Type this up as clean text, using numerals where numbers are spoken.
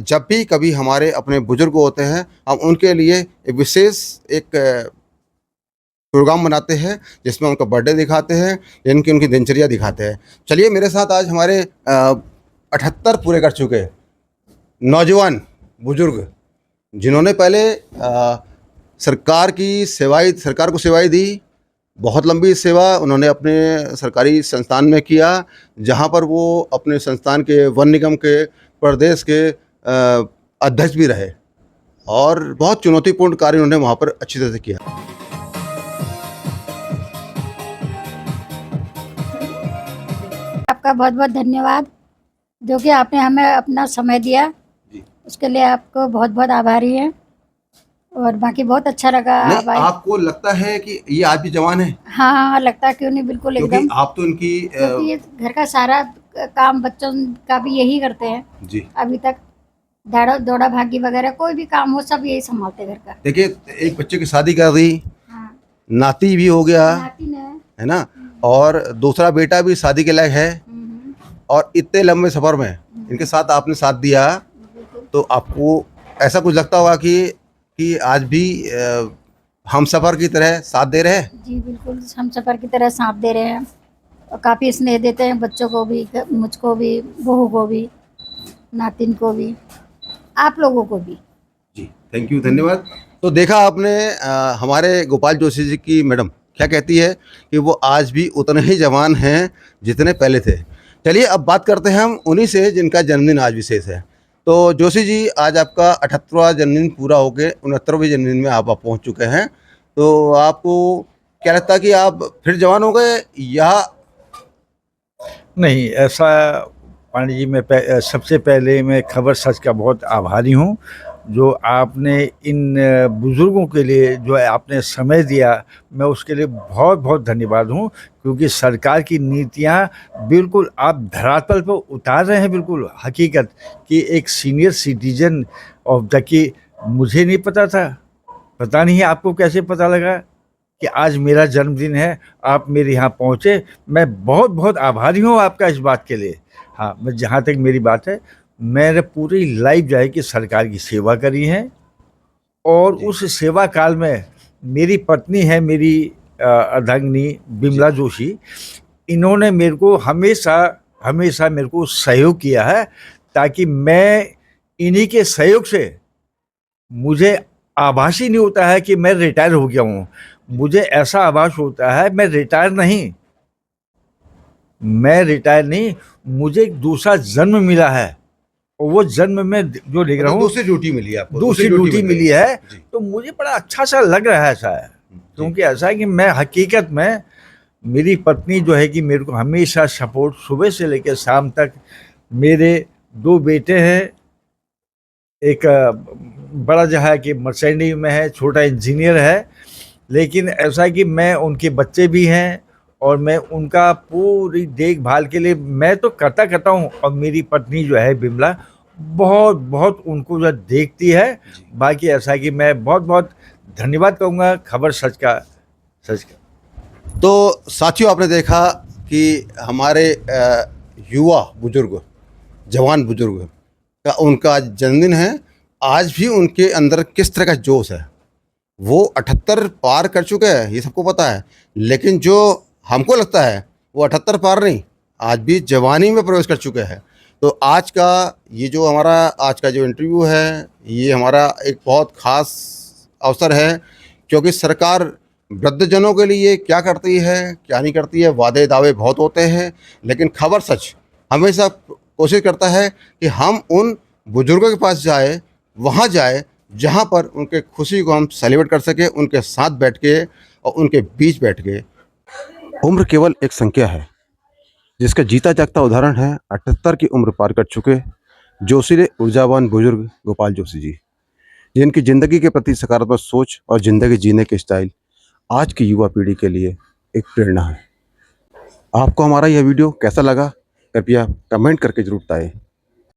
जब भी कभी हमारे अपने बुजुर्ग होते हैं, हम उनके लिए एक विशेष एक प्रोग्राम बनाते हैं, जिसमें उनका बर्थडे दिखाते हैं, इनकी उनकी दिनचर्या दिखाते हैं। चलिए मेरे साथ आज हमारे 78 पूरे कर चुके नौजवान बुजुर्ग, जिन्होंने पहले सरकार को सेवाएं दी। बहुत लंबी सेवा उन्होंने अपने सरकारी संस्थान में किया, जहां पर वो अपने संस्थान के वन निगम के प्रदेश के अध्यक्ष भी रहे और बहुत चुनौतीपूर्ण कार्य उन्होंने वहां पर अच्छी तरह से किया। आपका बहुत बहुत धन्यवाद, जो कि आपने हमें अपना समय दिया, उसके लिए आपको बहुत बहुत आभारी हैं। और बाकी बहुत अच्छा लगा। नहीं, आपको लगता है कि ये आज भी जवान है? हाँ, लगता है, क्यों नहीं, बिल्कुल क्योंकि एकदम। आप तो इनकी क्योंकि ये घर का सारा काम बच्चों का भी यही करते हैं जी। अभी तक, दौड़ा भागी वगैरह कोई भी काम हो सब यही संभालते घर का। देखिए, एक बच्चे की शादी कर दी, हाँ, नाती भी हो गया, नाती ने है ना, और दूसरा बेटा भी शादी के लायक है, और इतने लंबे सफर में इनके साथ आपने साथ दिया, तो आपको ऐसा कुछ लगता होगा कि आज भी हम सफर की तरह साथ दे रहे हैं? जी बिल्कुल, हम सफर की तरह साथ दे रहे हैं और काफ़ी स्नेह देते हैं बच्चों को भी, मुझको भी, बहू को भी, नातिन को भी, आप लोगों को भी। जी, थैंक यू, धन्यवाद। तो देखा आपने हमारे गोपाल जोशी जी की मैडम क्या कहती है कि वो आज भी उतने ही जवान हैं जितने पहले थे। चलिए अब बात करते हैं हम उन्हीं से जिनका जन्मदिन आज विशेष है। तो जोशी जी, आज आपका 78वां जन्मदिन पूरा हो के 69वें जन्मदिन में आप पहुंच चुके हैं। तो आपको क्या लगता है कि आप फिर जवान हो गए या नहीं? ऐसा पांडे जी, मैं सबसे पहले मैं खबर सच का बहुत आभारी हूँ, जो आपने इन बुज़ुर्गों के लिए जो है आपने समय दिया, मैं उसके लिए बहुत बहुत धन्यवाद हूँ। क्योंकि सरकार की नीतियाँ बिल्कुल आप धरातल पर उतार रहे हैं, बिल्कुल हकीकत कि एक senior citizen of the key मुझे नहीं पता था, पता नहीं आपको कैसे पता लगा कि आज मेरा जन्मदिन है, आप मेरे यहाँ पहुँचे। मैं बहुत बहुत आभारी हूँ आपका इस बात के लिए। हाँ, मैं जहाँ तक मेरी बात है, मैंने पूरी लाइफ जो है कि सरकार की सेवा करी है, और उस सेवा काल में मेरी पत्नी है, मेरी अर्धांगिनी बिमला जोशी, इन्होंने मेरे को हमेशा हमेशा मेरे को सहयोग किया है, ताकि मैं इन्हीं के सहयोग से, मुझे आभास ही नहीं होता है कि मैं रिटायर हो गया हूँ। मुझे ऐसा आभास होता है मैं रिटायर नहीं, मुझे एक दूसरा जन्म मिला है, और वो जन्म में जो लिख रहा हूँ, दूसरी ड्यूटी मिली है आपको? दूसरी ड्यूटी मिली है, तो मुझे बड़ा अच्छा सा लग रहा है ऐसा है। क्योंकि ऐसा है कि मैं हकीकत में, मेरी पत्नी जो है कि मेरे को हमेशा सपोर्ट, सुबह से लेकर शाम तक। मेरे 2 बेटे हैं, एक बड़ा जो है कि मर्चेंडी में है, छोटा इंजीनियर है। लेकिन ऐसा है कि मैं, उनके बच्चे भी हैं, और मैं उनका पूरी देखभाल के लिए मैं तो करता हूँ, और मेरी पत्नी जो है बिमला बहुत बहुत उनको जो देखती है। बाकी ऐसा है कि मैं बहुत बहुत धन्यवाद कहूँगा खबर सच का। तो साथियों, आपने देखा कि हमारे युवा बुजुर्ग, जवान बुजुर्ग का उनका जन्मदिन है। आज भी उनके अंदर किस तरह का जोश है। वो 78 पार कर चुके हैं, ये सबको पता है, लेकिन जो हमको लगता है वो 78 पार नहीं, आज भी जवानी में प्रवेश कर चुके हैं। तो आज का ये जो हमारा आज का जो इंटरव्यू है, ये हमारा एक बहुत ख़ास अवसर है, क्योंकि सरकार वृद्धजनों के लिए क्या करती है, क्या नहीं करती है, वादे दावे बहुत होते हैं, लेकिन खबर सच हमेशा कोशिश करता है कि हम उन बुजुर्गों के पास जाए, वहाँ जाए जहाँ पर उनके खुशी को हम सेलिब्रेट कर सके, उनके साथ बैठ के और उनके बीच बैठ के। उम्र केवल एक संख्या है, जिसका जीता जागता उदाहरण है 78 की उम्र पार कर चुके जोशीले ऊर्जावान बुजुर्ग गोपाल जोशी जी, जिनकी ज़िंदगी के प्रति सकारात्मक सोच और ज़िंदगी जीने के स्टाइल आज की युवा पीढ़ी के लिए एक प्रेरणा है। आपको हमारा यह वीडियो कैसा लगा, कृपया कमेंट करके जरूर बताएं।